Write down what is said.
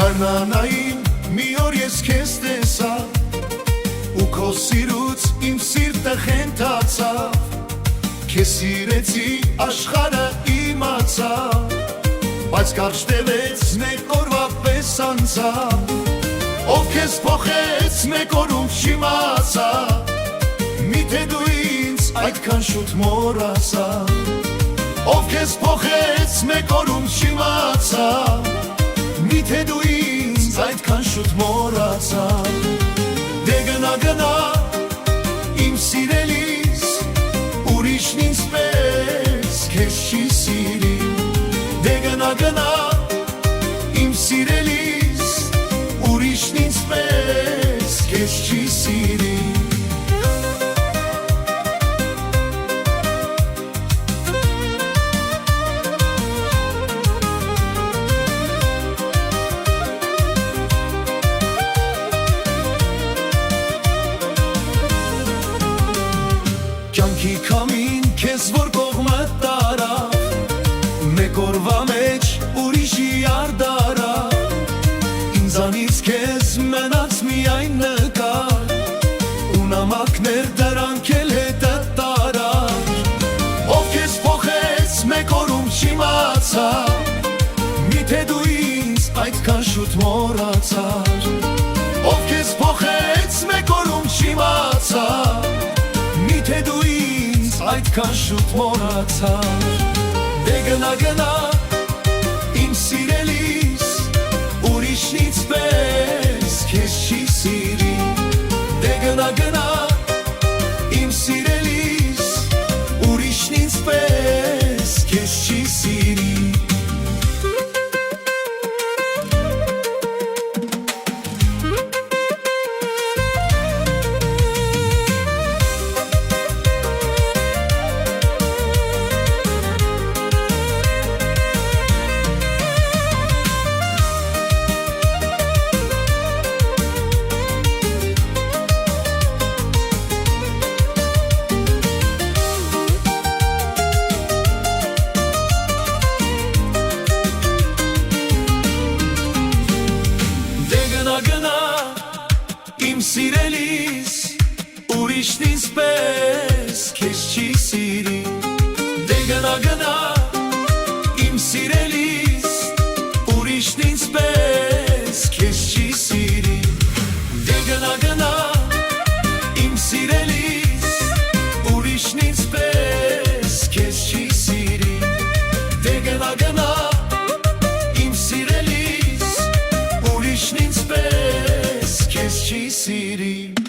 Գարնանային մի օր ես քեզ տեսա ու քո սիրուց իմ սիրտը խենթացավ Քեզ սիրեցի աշխարհը իմացա Բայց կարճ տևեց մեկ օրվա պես անցավ Ով քեզ փոխեց մեկ օրում չիմացա Միթե դու ինձ այդքան շուտ մոռացա Ով քեզ փոխեց մեկ օրում չիմացա Միթե դու ինձ այդքան շուտ մոռացա Դե գնա իմ սիրելիս ուրիշն ինձ պես քեզ չի սիրի Դե գնա իմ սիրելիս ուրիշն ինձ պես քեզ չի սիրի Կյանքի քամին քեզ որ կողմը տարավ Մեկ օրվա մեջ ուրիշի արդարավ Ինձանից քեզ մնաց միայն նկար Ու նամակներ դրանք էլ հետը տարավ Ով քեզ փոխեց մեկ օրում չիմացա Միթե դու ինձ այդքան շուտ մոռացար Ով քեզ փոխեց մեկ օրում չիմացա Միթե դու ինձ այդքան շուտ մոռացար Դե գնա իմ սիրելիս ուրիշն ինձ պես քեզ չի սիրի Դե գնա իմ սիրելիս ուրիշն ինձ պես քեզ չի սիրի Գնա իմ սիրելիս ուրիշն ինձ պես քեզ չի սիրի Դե գնա իմ սիրելիս ուրիշն ինձ պես քեզ չի սիրի Դե գնա իմ սիրելիս ուրիշն ինձ պես քեզ չի սիրի Դե գնա իմ սիրելիս ուրիշն ինձ պես քեզ չի սիրի